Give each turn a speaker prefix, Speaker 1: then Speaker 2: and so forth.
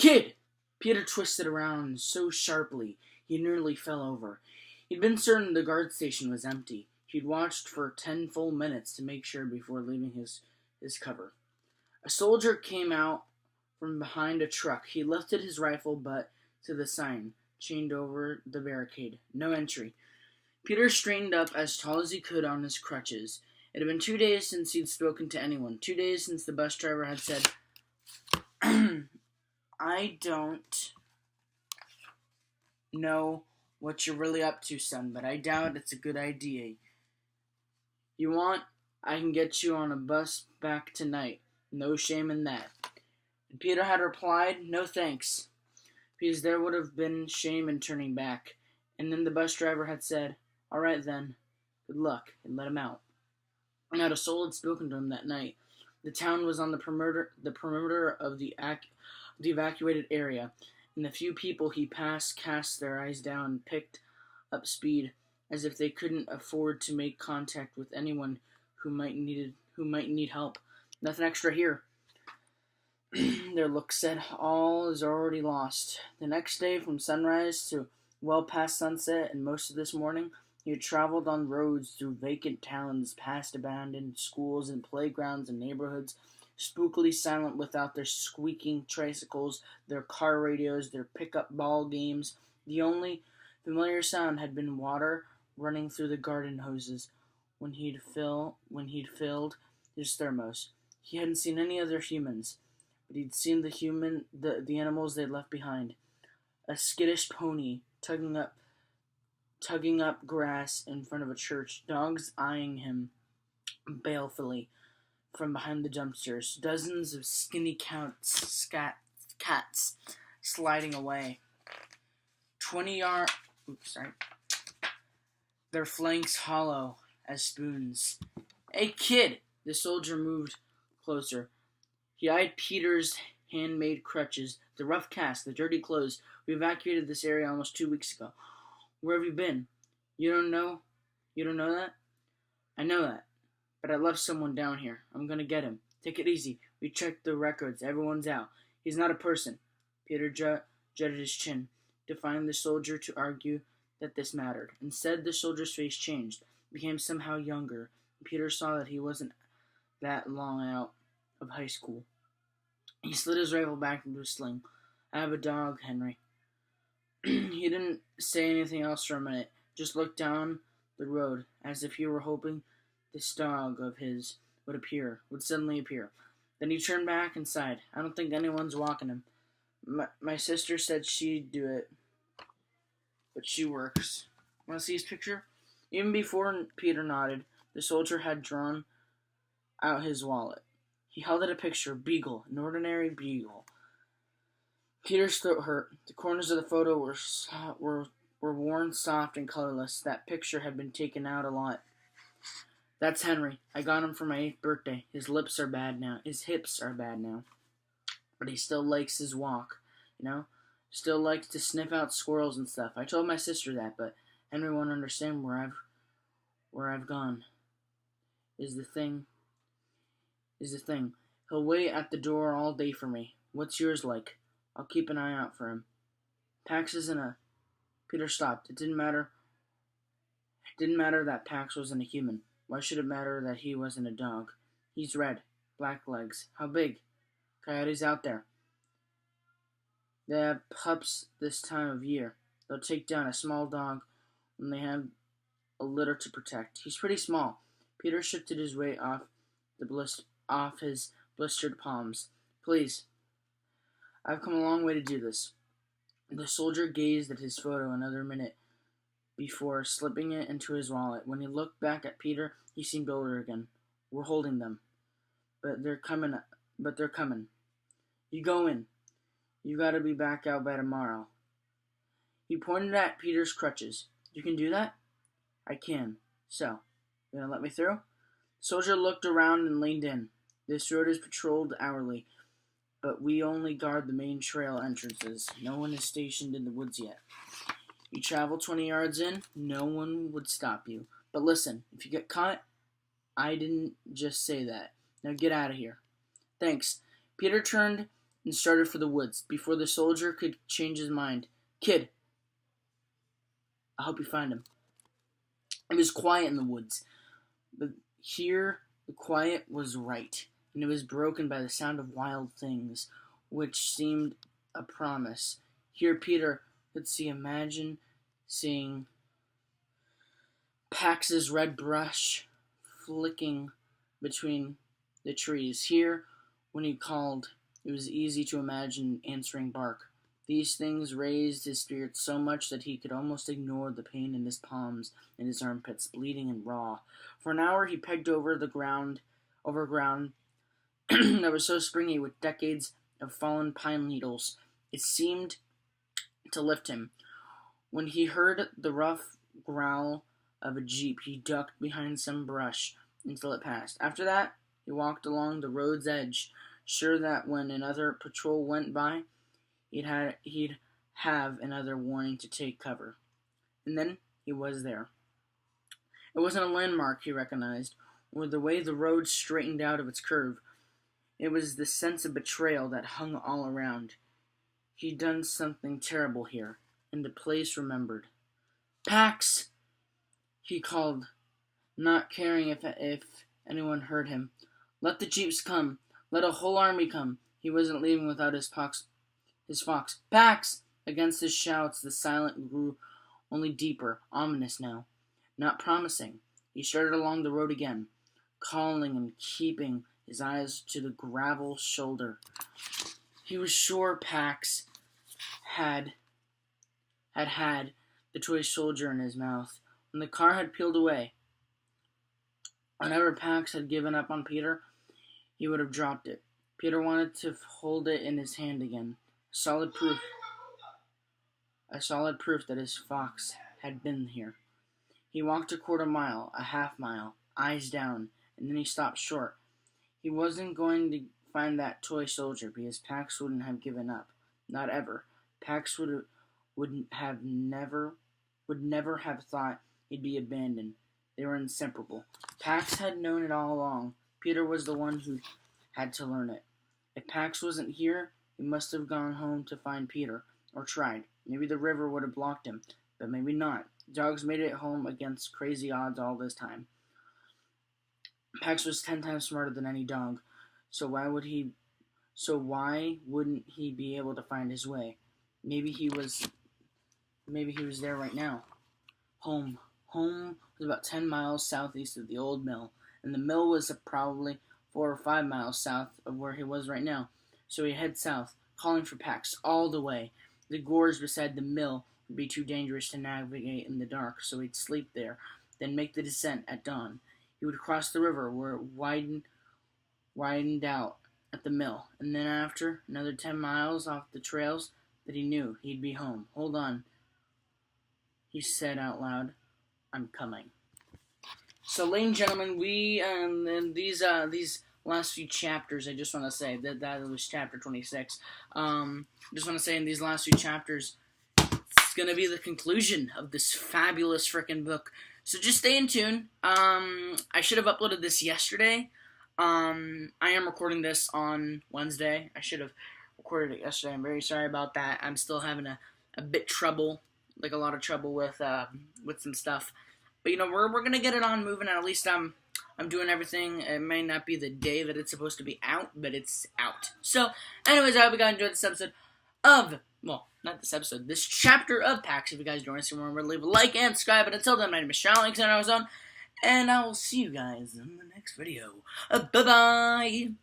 Speaker 1: kid!" Peter twisted around so sharply he nearly fell over. He'd been certain the guard station was empty. He'd watched for 10 full minutes to make sure before leaving his cover. A soldier came out from behind a truck. He lifted his rifle butt to the sign, chained over the barricade. No entry. Peter straightened up as tall as he could on his crutches. It had been 2 days since he'd spoken to anyone. 2 days since the bus driver had said, "I don't know what you're really up to, son, but I doubt it's a good idea. You want, I can get you on a bus back tonight. No shame in that." And Peter had replied, "No thanks," because there would have been shame in turning back. And then the bus driver had said, "All right then, good luck," and let him out. Not a soul had spoken to him that night. The town was on the perimeter of the evacuated area, and the few people he passed cast their eyes down and picked up speed, as if they couldn't afford to make contact with anyone who might need help. "Nothing extra here," their look said. "All is already lost." The next day, from sunrise to well past sunset, and most of this morning, he had traveled on roads through vacant towns, past abandoned schools and playgrounds and neighborhoods, spookily silent without their squeaking tricycles, their car radios, their pickup ball games. The only familiar sound had been water running through the garden hoses when he'd filled his thermos. He hadn't seen any other humans, but he'd seen the animals they'd left behind. A skittish pony tugging up grass in front of a church, dogs eyeing him balefully from behind the dumpsters, dozens of skinny cats sliding away. 20 yards, their flanks hollow as spoons. "Hey, kid!" The soldier moved closer. He eyed Peter's handmade crutches, the rough cast, the dirty clothes. "We evacuated this area almost 2 weeks ago. Where have you been? You don't know? You don't know that?" "I know that, but I left someone down here. I'm gonna get him. Take it easy. We checked the records. Everyone's out. He's not a person." Peter jutted his chin, defying the soldier to argue that this mattered. Instead, the soldier's face changed, became somehow younger. Peter saw that he wasn't that long out of high school. He slid his rifle back into his sling. "I have a dog, Henry." He didn't say anything else for a minute, just looked down the road, as if he were hoping this dog of his would suddenly appear. Then he turned back and sighed. "I don't think anyone's walking him. My sister said she'd do it, but she works." Want to see his picture? Even before Peter nodded, the soldier had drawn out his wallet. He held out a picture, beagle, an ordinary beagle. Peter's throat hurt. The corners of the photo were worn soft and colorless. That picture had been taken out a lot. "That's Henry. I got him for my 8th birthday. His hips are bad now. But he still likes his walk, Still likes to sniff out squirrels and stuff. I told my sister that, but Henry won't understand where I've gone. Is the thing. He'll wait at the door all day for me. What's yours like? I'll keep an eye out for him." "Pax isn't a..." Peter stopped. It didn't matter that Pax wasn't a human. Why should it matter that he wasn't a dog? "He's red. Black legs. How big?" "Coyotes out there. They have pups this time of year. They'll take down a small dog when they have a litter to protect. He's pretty small." Peter shifted his weight off his blistered palms. "Please. I've come a long way to do this." The soldier gazed at his photo another minute before slipping it into his wallet. When he looked back at Peter, he seemed older again. "We're holding them. But they're coming. You go in. You gotta be back out by tomorrow." He pointed at Peter's crutches. "You can do that?" "I can. So, you gonna let me through?" The soldier looked around and leaned in. "This road is patrolled hourly, but we only guard the main trail entrances. No one is stationed in the woods yet. You travel 20 yards in, no one would stop you. But listen, if you get caught, I didn't just say that. Now get out of here." "Thanks." Peter turned and started for the woods. Before the soldier could change his mind, "Kid, I hope you find him." It was quiet in the woods, but here the quiet was right, and it was broken by the sound of wild things, which seemed a promise. Here Peter could imagine seeing Pax's red brush flicking between the trees. Here, when he called, it was easy to imagine answering bark. These things raised his spirits so much that he could almost ignore the pain in his palms and his armpits, bleeding and raw. For an hour he pegged over ground that was so springy with decades of fallen pine needles. It seemed to lift him. When he heard the rough growl of a jeep, he ducked behind some brush until it passed. After that, he walked along the road's edge, sure that when another patrol went by, he'd have another warning to take cover. And then he was there. It wasn't a landmark he recognized, or the way the road straightened out of its curve. It was the sense of betrayal that hung all around. He'd done something terrible here, and the place remembered. "Pax!" he called, not caring if anyone heard him. "Let the jeeps come. Let a whole army come." He wasn't leaving without his fox. "Pax!" Against his shouts, the silence grew only deeper, ominous now, not promising. He started along the road again, calling and keeping his eyes to the gravel shoulder. He was sure Pax had the toy soldier in his mouth. When the car had peeled away, whenever Pax had given up on Peter, he would have dropped it. Peter wanted to hold it in his hand again. Solid proof that his fox had been here. He walked a quarter mile, a half mile, eyes down, and then he stopped short. He wasn't going to find that toy soldier because Pax wouldn't have given up. Not ever. Pax would never have thought he'd be abandoned. They were inseparable. Pax had known it all along. Peter was the one who had to learn it. If Pax wasn't here, he must have gone home to find Peter, or tried. Maybe the river would have blocked him, but maybe not. Dogs made it home against crazy odds all this time. Pax was 10 times smarter than any dog, so why wouldn't he be able to find his way? Maybe he was there right now. Home was about 10 miles southeast of the old mill, and the mill was probably 4 or 5 miles south of where he was right now. So he headed south, calling for Pax all the way. The gorge beside the mill would be too dangerous to navigate in the dark, so he'd sleep there, then make the descent at dawn. He would cross the river where it widened out at the mill, and then after another 10 miles off the trails that he knew, he'd be home. "Hold on," he said out loud. "I'm coming." So, ladies and gentlemen, we in these last few chapters, I just want to say that was chapter 26. Just want to say in these last few chapters, it's going to be the conclusion of this fabulous frickin' book. So just stay in tune. I should have uploaded this yesterday. I am recording this on Wednesday. I should have recorded it yesterday. I'm very sorry about that. I'm still having a bit trouble, like a lot of trouble with some stuff. But we're gonna get it on moving, and at least I'm doing everything. It may not be the day that it's supposed to be out, but it's out. So, anyways, I hope you guys enjoyed this episode of, well, not this episode, this chapter of Pax. If you guys join us, remember to leave a like and subscribe. But until then, my name is Sean Alexander Ozone, and I will see you guys in the next video. Bye-bye!